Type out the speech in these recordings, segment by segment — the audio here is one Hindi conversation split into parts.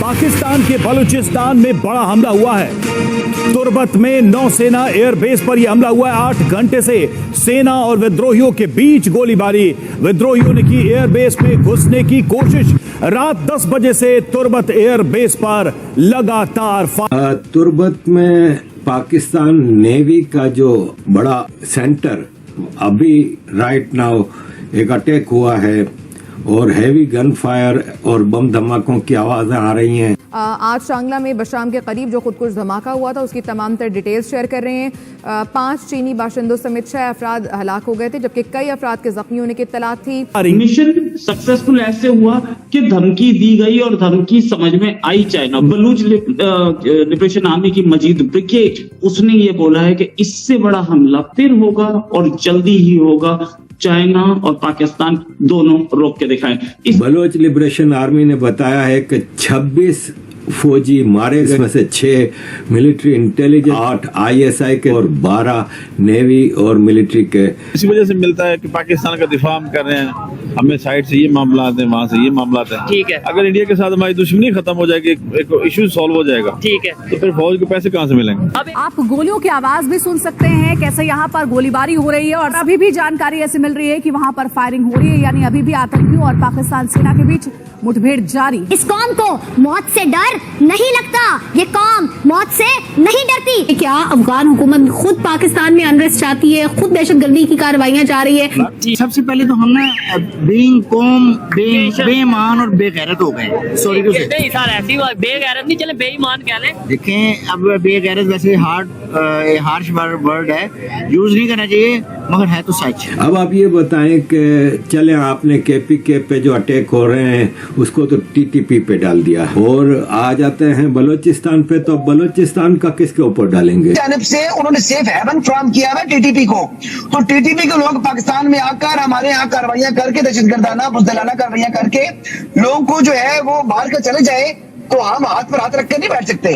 पाकिस्तान के बलूचिस्तान में बड़ा हमला हुआ है। तुर्बत में नौसेना एयरबेस पर यह हमला हुआ है। 8 घंटे से सेना और विद्रोहियों के बीच गोलीबारी। विद्रोहियों ने की एयरबेस में घुसने की कोशिश। रात 10 बजे से तुर्बत एयरबेस पर लगातार तुर्बत में पाकिस्तान नेवी का जो बड़ा सेंटर अभी राइट नाउ एक अटैक हुआ है और हैवी गन फायर और बम धमाकों की आवाजें आ रही हैं। आज शांगला में बशाम के करीब जो खुदकुश धमाका हुआ था उसकी तमाम तर डिटेल्स शेयर कर रहे हैं। 5 चीनी बाशिंदों समेत 6 अफराद हलाक हो गए थे, जबकि कई अफराद के जख्मी होने की इत्तला थी। मिशन सक्सेसफुल ऐसे हुआ कि धमकी दी गई और धमकी समझ में आई। चाइना बलूच लिबरेशन आर्मी की मजीद ब्रिगेड, उसने ये बोला है कि इससे बड़ा हमला फिर होगा और जल्दी ही होगा। चाइना और पाकिस्तान दोनों रोक के दिखाएं। बलूच लिबरेशन आर्मी ने बताया है कि 26 फौजी मारे गए, इसमें से 6 मिलिट्री इंटेलिजेंस, 8 ISI के और 12 नेवी और मिलिट्री के। इसी वजह से मिलता है कि पाकिस्तान का दिफा हम कर रहे हैं, हमें साइड से ये मामला है, वहाँ से ये मामला है। ठीक है, अगर इंडिया के साथ हमारी दुश्मनी खत्म हो जाएगी, एक इशू सॉल्व हो जाएगा, ठीक है, तो फिर फौज के पैसे कहाँ से मिलेंगे। आप गोलियों की आवाज भी सुन सकते हैं, कैसे यहाँ पर गोलीबारी हो रही है और अभी भी जानकारी ऐसी मिल रही है कि वहाँ पर फायरिंग हो रही है, यानी अभी भी आतंकियों और पाकिस्तान सेना के बीच मुठभेड़ जारी। इस कौम को मौत से डर नहीं लगता, ये कौम मौत से नहीं डरती। क्या अफगान हुकूमत खुद पाकिस्तान में अनरेस्ट चाहती है, खुद दहशतगर्दी की कार्रवाइयां जा रही है। सबसे पहले तो हमने बीइंग कौम बेईमान और बेगैरत हो गए। सॉरी टू से ऐसी बेगैरत नहीं, चले बेईमान कह लें। देखें, अब बेगैरत वैसे हार्श वर्ड है, यूज नहीं करना चाहिए, मगर है तो सच। अब आप ये बताएं कि चले आपने KPK पे जो अटैक हो रहे हैं उसको तो TTP पे डाल दिया और आ जाते हैं बलूचिस्तान पे, तो बलूचिस्तान का किसके ऊपर डालेंगे। जानिब से उन्होंने सेफ हेवन फ्राहम किया है TTP को, तो TTP के लोग पाकिस्तान में आकर हमारे यहाँ कार्रवाइयां करके, दहशतगर्दाना बुज़दिलाना कार्रवाइयां करके लोगों को जो है वो बाहर कर चले जाए, तो हम हाथ पर हाथ रख कर नहीं बैठ सकते।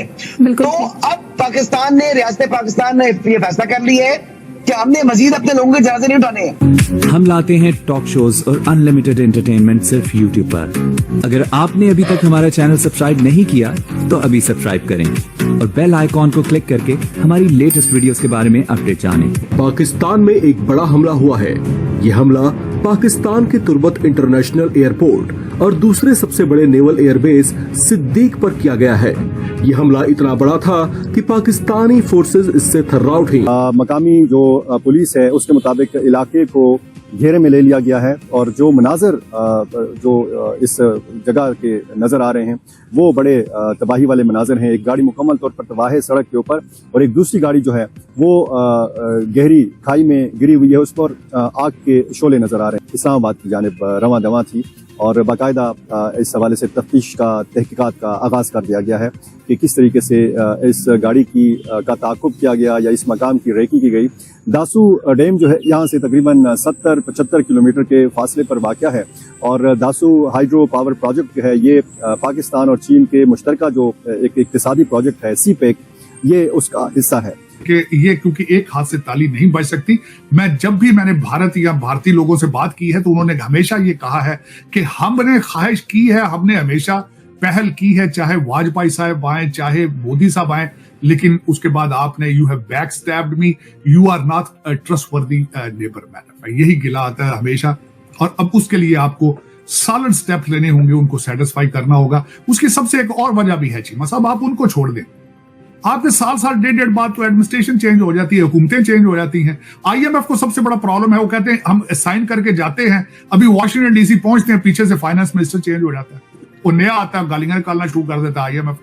तो अब पाकिस्तान ने, रियासत पाकिस्तान ने ये फैसला कर लिया है कि हमने मजीद अपने लोगों के जनाजे नहीं उठाने। हम लाते हैं टॉक शोज और अनलिमिटेड एंटरटेनमेंट सिर्फ YouTube पर। अगर आपने अभी तक हमारा चैनल सब्सक्राइब नहीं किया तो अभी सब्सक्राइब करें और बेल आइकॉन को क्लिक करके हमारी लेटेस्ट वीडियोस के बारे में अपडेट जानें। पाकिस्तान में एक बड़ा हमला हुआ है। ये हमला पाकिस्तान के तुर्बत इंटरनेशनल एयरपोर्ट और दूसरे सबसे बड़े नेवल एयरबेस सिद्दीक पर किया गया है। ये हमला इतना बड़ा था कि पाकिस्तानी फोर्सेस इससे थर्रा उठी। मकामी जो पुलिस है उसके मुताबिक इलाके को घेरे में ले लिया गया है और जो मनाजर जो इस जगह के नजर आ रहे हैं वो बड़े तबाही वाले मनाजर हैं। एक गाड़ी मुकम्मल तौर पर तबाह है सड़क के ऊपर और एक दूसरी गाड़ी जो है वो गहरी खाई में गिरी हुई है, उस पर आग के शोले नजर आ रहे हैं। इस्लामाबाद की जानिब रवां दवां थी और बाकायदा इस हवाले से तफ्तीश का, तहकीकात का आगाज कर दिया गया है कि किस तरीके से इस गाड़ी का ताक़ुब किया गया या इस मकाम की रेकी की गई। दासू डैम जो है यहाँ से तकरीबन 70-75 किलोमीटर के फासले पर वाक़या है और दासू हाइड्रो पावर प्रोजेक्ट जो है ये पाकिस्तान और चीन के मुश्तरका जो एक इक़्तिसादी प्रोजेक्ट है CPEC, ये उसका हिस्सा है। कि ये क्योंकि एक हाथ से ताली नहीं बज सकती। जब भी मैंने भारत या भारतीय लोगों से बात की है तो उन्होंने हमेशा ये कहा है कि हमने ख्वाहिश की है, हमने हमेशा पहल की है, चाहे वाजपेयी साहब आए, चाहे मोदी साहब आए, लेकिन उसके बाद आपने you have backstabbed me, you are not a trustworthy neighbour man. यही गिला आता है हमेशा और अब उसके लिए आपको सॉलिड स्टेप लेने होंगे, उनको सेटिस्फाई करना होगा। उसकी सबसे एक और वजह भी है चीमा साहब, आप उनको छोड़ दें। आपके साल 1.5 बाद तो एडमिनिस्ट्रेशन चेंज हो जाती है, हुकूमतें चेंज हो जाती हैं। IMF को सबसे बड़ा प्रॉब्लम है, वो कहते हैं हम साइन करके जाते हैं, अभी वॉशिंगटन DC पहुंचते हैं, पीछे से फाइनेंस मिनिस्टर चेंज हो जाता है, वो नया आता है, गालियां निकालना शुरू कर देता है IMF।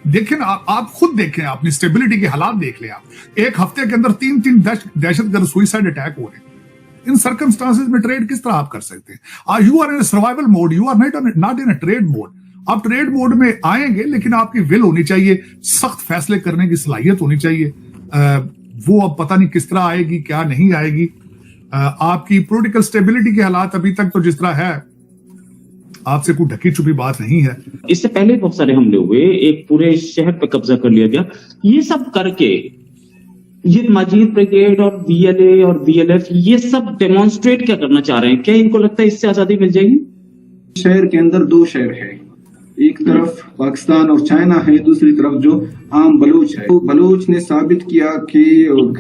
देखें ना, आप खुद देखें, अपनी स्टेबिलिटी के हालात देख लें। आप एक हफ्ते के अंदर 3 दहशतगर्द सुइसाइड अटैक हो रहे हैं। इन सर्कमस्टांसेस में ट्रेड किस तरह आप कर सकते हैं? You are in survival mode, you are not in a trade mode. आप ट्रेड मोड में आएंगे लेकिन आपकी विल होनी चाहिए, सख्त फैसले करने की सलाहियत होनी चाहिए। वो अब पता नहीं किस तरह आएगी, क्या नहीं आएगी। आपकी पॉलिटिकल स्टेबिलिटी के हालात अभी तक तो जिस तरह है, आपसे कोई ढकी छुपी बात नहीं है। इससे पहले बहुत सारे हमले हुए, एक पूरे शहर पे कब्जा कर लिया गया। ये सब करके ये मजीद ब्रिगेड और VLA और VLF ये सब डेमोन्स्ट्रेट क्या करना चाह रहे हैं? क्या इनको लगता है इससे आजादी मिल जाएगी? शहर के अंदर 2 शहर है, एक तरफ पाकिस्तान और चाइना है, दूसरी तरफ जो आम बलूच है। तो बलूच ने साबित किया कि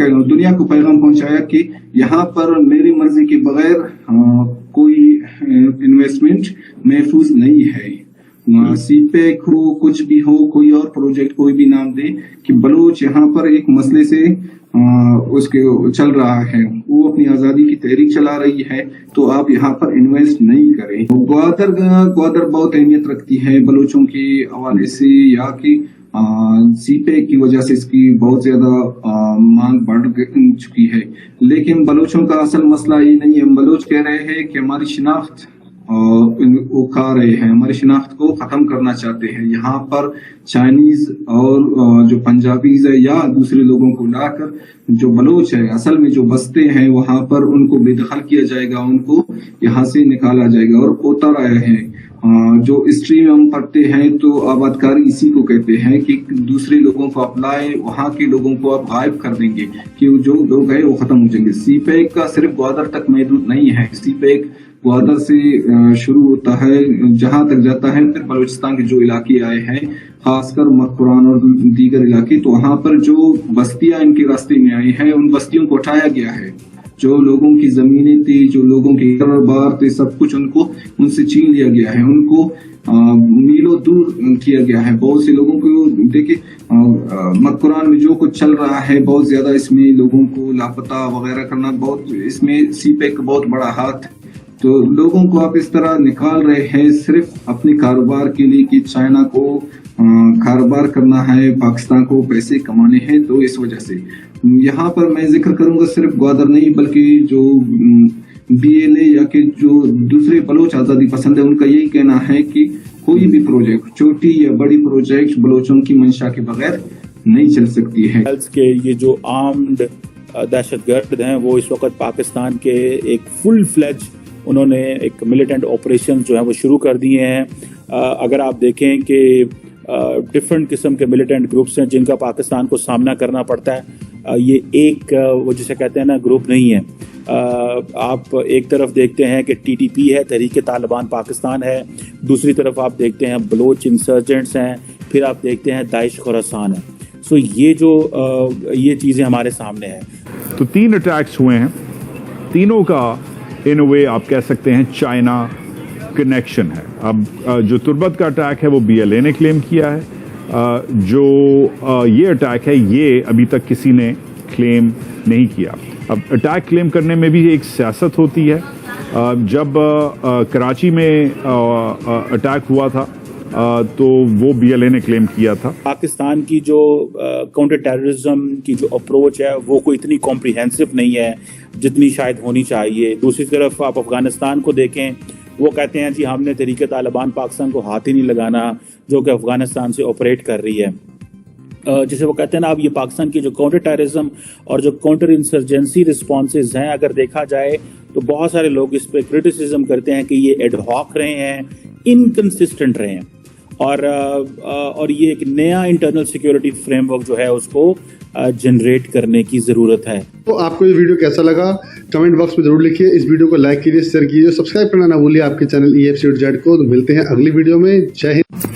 दुनिया को पैगाम पहुंचाया कि यहाँ पर मेरी मर्जी के बगैर कोई इन्वेस्टमेंट महफूज नहीं है। सीपेक हो, कुछ भी हो, कोई और प्रोजेक्ट कोई भी नाम दे, कि बलूच यहाँ पर एक मसले से उसके चल रहा है, वो अपनी आजादी की तहरीक चला रही है, तो आप यहाँ पर इन्वेस्ट नहीं करें। ग्वादर बहुत अहमियत रखती है बलूचों के हवाले से, या कि सीपेक की वजह से इसकी बहुत ज्यादा मांग बढ़ चुकी है। लेकिन बलूचों का असल मसला ये नहीं है। बलूच कह रहे हैं कि हमारी शिनाख्त वो खा रहे हैं, हमारी शिनाख्त को खत्म करना चाहते हैं। यहाँ पर चाइनीज और जो पंजाबीज है या दूसरे लोगों को लाकर जो बलोच है असल में जो बसते हैं वहां पर उनको बेदखल किया जाएगा, उनको यहाँ से निकाला जाएगा। और होता रहा है, जो हिस्ट्री में हम पढ़ते हैं तो आबादकारी इसी को कहते हैं कि दूसरे लोगों को अपलाए, वहां के लोगों को आप गायब कर देंगे कि जो लोग है वो खत्म हो जाएंगे। सीपेक का सिर्फ ग्वादर तक महदूद नहीं है। सीपेक ग्वादर से शुरू होता है, जहां तक जाता है फिर बलूचिस्तान के जो इलाके आए हैं, खासकर मकरान और दीगर इलाके, तो वहां पर जो बस्तियां इनके रास्ते में आई हैं उन बस्तियों को उठाया गया है। जो लोगों की जमीनें थी, जो लोगों के घर बार थे, सब कुछ उनसे छीन लिया गया है, उनको मीलों दूर किया गया है। बहुत से लोगों को देखिए मकरान में जो कुछ चल रहा है, बहुत ज्यादा इसमें लोगों को लापता वगैरह करना, बहुत इसमें सीपेक का बहुत बड़ा हाथ। तो लोगों को आप इस तरह निकाल रहे हैं सिर्फ अपने कारोबार के लिए कि चाइना को कारोबार करना है, पाकिस्तान को पैसे कमाने हैं। तो इस वजह से यहाँ पर मैं जिक्र करूंगा सिर्फ ग्वादर नहीं बल्कि जो BLA या कि जो दूसरे बलोच आजादी पसंद है, उनका यही कहना है कि कोई भी प्रोजेक्ट, छोटी या बड़ी प्रोजेक्ट, बलोचों की मंशा के बगैर नहीं चल सकती है। के ये जो आर्म्ड दहशतगर्द हैं वो इस वक्त पाकिस्तान के एक फुल फ्लेज उन्होंने एक मिलिटेंट ऑपरेशन जो है वो शुरू कर दिए हैं। अगर आप देखें कि डिफरेंट किस्म के मिलिटेंट ग्रुप्स हैं जिनका पाकिस्तान को सामना करना पड़ता है, ये एक वो जिसे कहते हैं ना ग्रुप नहीं है। आप एक तरफ देखते हैं कि TTP है, तहरीक तालिबान पाकिस्तान है, दूसरी तरफ आप देखते हैं बलोच इंसर्जेंट्स हैं, फिर आप देखते हैं दाइश खुरासान है। सो ये जो ये चीज़ें हमारे सामने हैं। तो 3 अटैक्स हुए हैं, तीनों का इन वे आप कह सकते हैं चाइना कनेक्शन है। अब जो तुर्बत का अटैक है वो BLA ने क्लेम किया है, जो ये अटैक है ये अभी तक किसी ने क्लेम नहीं किया। अब अटैक क्लेम करने में भी एक सियासत होती है। जब कराची में अटैक हुआ था तो वो BLA ने क्लेम किया था। पाकिस्तान की जो काउंटर टेररिज्म की जो अप्रोच है वो कोई इतनी कॉम्प्रिहेंसिव नहीं है जितनी शायद होनी चाहिए। दूसरी तरफ आप अफगानिस्तान को देखें, वो कहते हैं जी हमने तहरीक तालिबान पाकिस्तान को हाथ ही नहीं लगाना, जो कि अफगानिस्तान से ऑपरेट कर रही है। जिसे वो कहते हैं ना, अब ये पाकिस्तान की जो काउंटर टेररिज्म और जो काउंटर इंसर्जेंसी रिस्पॉन्सेज हैं, अगर देखा जाए तो बहुत सारे लोग इस पर क्रिटिसिज्म करते हैं कि ये एडहॉक रहे हैं, इनकंसिस्टेंट रहे हैं, और ये एक नया इंटरनल सिक्योरिटी फ्रेमवर्क जो है उसको जनरेट करने की जरूरत है। तो आपको ये वीडियो कैसा लगा कमेंट बॉक्स में जरूर लिखिए। इस वीडियो को लाइक कीजिए, शेयर कीजिए, सब्सक्राइब करना ना भूलिए आपके चैनल EFC.Z को। तो मिलते हैं अगली वीडियो में। जय हिंद।